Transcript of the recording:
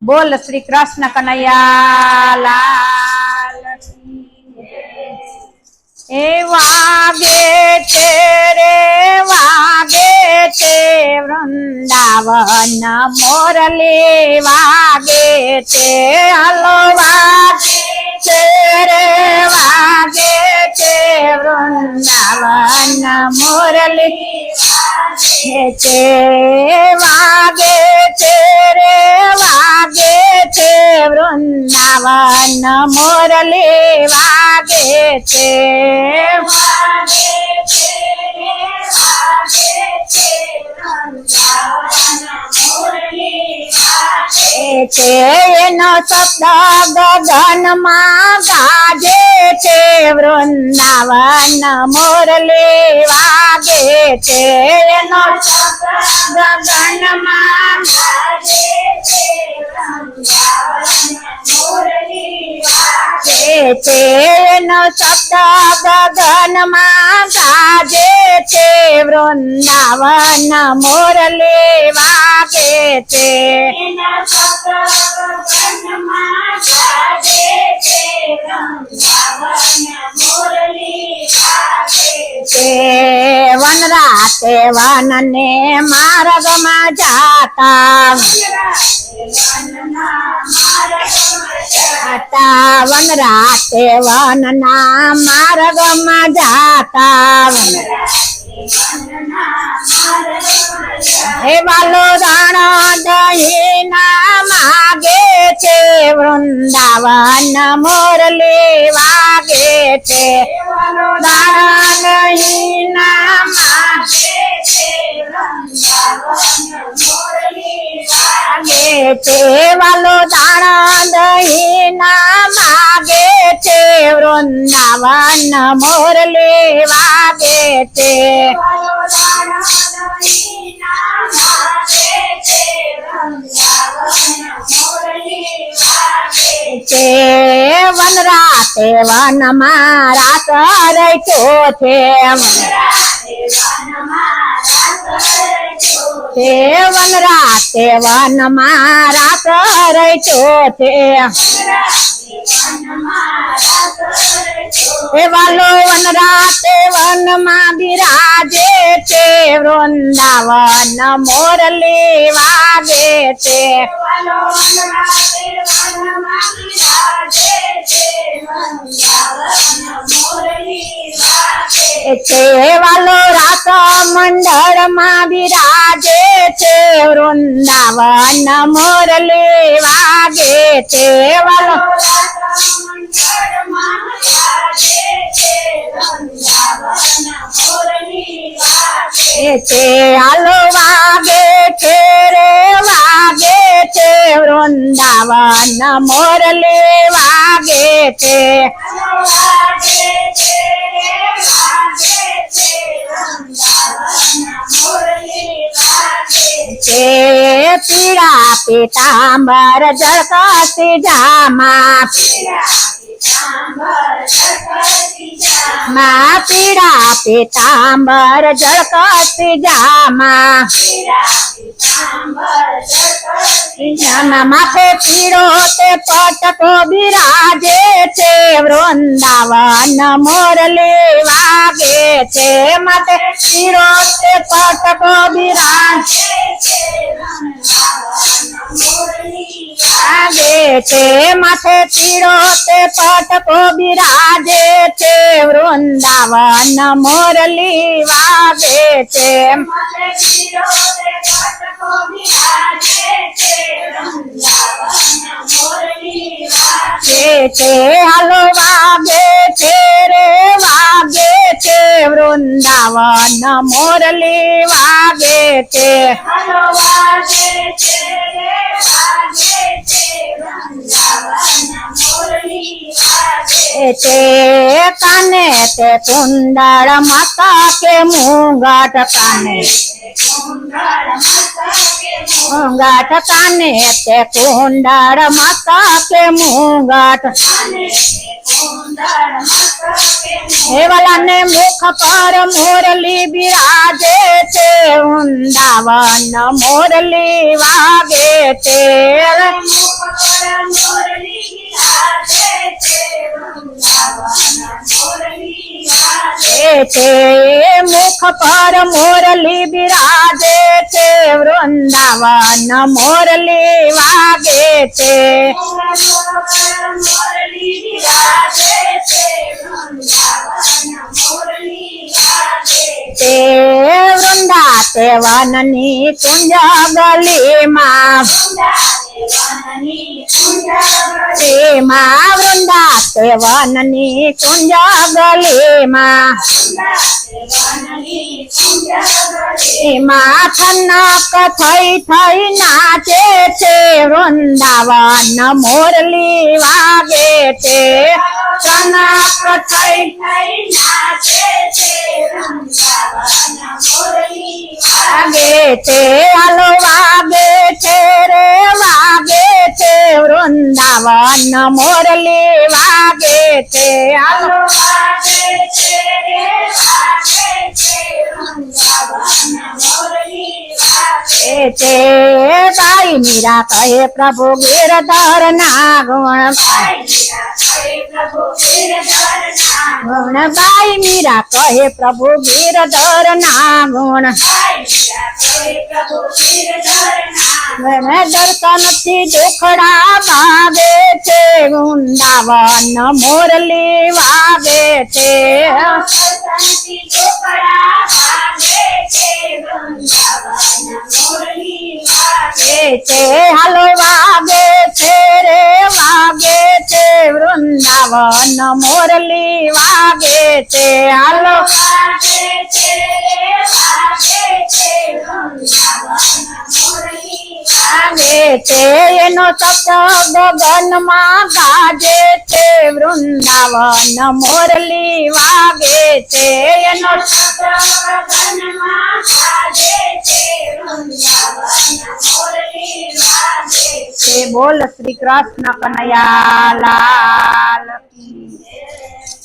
बोल श्री कृष्ण कन्हैया लाल की। ए वागे चे वृंदावन मोरली वागे चे हलो वागे चे वृंदावन मोरली चे वागे चे वृंदावन मोरली वागे चे नो शब्द गगन में गाजे चे वृंदावन मोरली वागे चे नो शब्द गगन में गाजे चे वृंदावन मोरली वागे चे नो शब्द गगन में गाजे चे वृंदावन मोरली वागे चे वन राते वन ने मार्ग में जाता वन राते वन ना मार्ग में जाता हे वालो दाना दही ना मागे चे वृंदावन मोरली वागे चे दाना दही ना मागे चे वृंदावन मोरली वागे चे वालो दाना दही ना मागे चे वृंदावन मोरली वागे चे वन राते वन मारा कर थे वन राते वन मारा कर थे वालो वन राते वन माँ विराजे चे वृंदावन मोरली वागे चे वालो रात मंडल माँ विराजे चे वृंदावन मोरली वागे चे वालो आलो वागे चे वृंदावन मोरली वागे चे पीड़ा पीताम्बर जलकसी जामा माँ पीड़ा पीताम्बर जलकसी जामा माथे पीड़ो ते पटको विराजे चे वृंदावन मोरली वागे चे माथे पीड़ो ते पटको विराजे वागे चे माथे पीड़ो ते पटको विराजे चे वृंदावन मोरली वागे चे हलो वागे चे वृंदावन मोरली वागे चे काने ते कुंडल माता के मुंगाट काने मुंगाट काने ते कुंडल माता के मुंगाट हे वाला ने मुख पर मुरली विराजे चे वृंदावन मोरली वागे चे છે મુખ પર મોરલી બિરાજે છે વૃંદાવન મોરલી વાગે છે તે વૃંદા તે વનની કુંજ ગલીમાં વૃંદા તે વનની કુંજ ગલીમાં એમાં ઠનક થઈ થઈ નાચે છે વૃંદાવન મોરલી વાગે છે ઠનક થઈ થઈ નાચે છે વાગે છે હાલો વાગે છે રે વાગે છે વૃંદાવન મોરલી વાગે છે હાલો વાગે છે રે વાગે છે વૃંદાવન મોરલી વાગે છે ગાય મીરા કહે પ્રભુ ગિરધર ના ગુણ ગુણ ગાય મીરા કહે પ્રભુ ગિરધર ના ગુણ દર્શન થી દુખડા ભાગે છે વૃંદાવન મોરલી વાગે છે હાલો વાગે છે રે વાગે છે વૃંદાવન મોરલી વાગે છે હાલો વાગે છે રે વાગે છે વૃંદાવન મોરલી વાગે છે એનો શબ્દ ગગનમાં ગાજે છે વૃંદાવન મોરલી વાગે છે એનો શબ્દ ગગનમાં ગાજે છે વૃંદાવન મોરલી વાગે છે બોલ શ્રી કૃષ્ણ કનૈયા લાલ કી જય।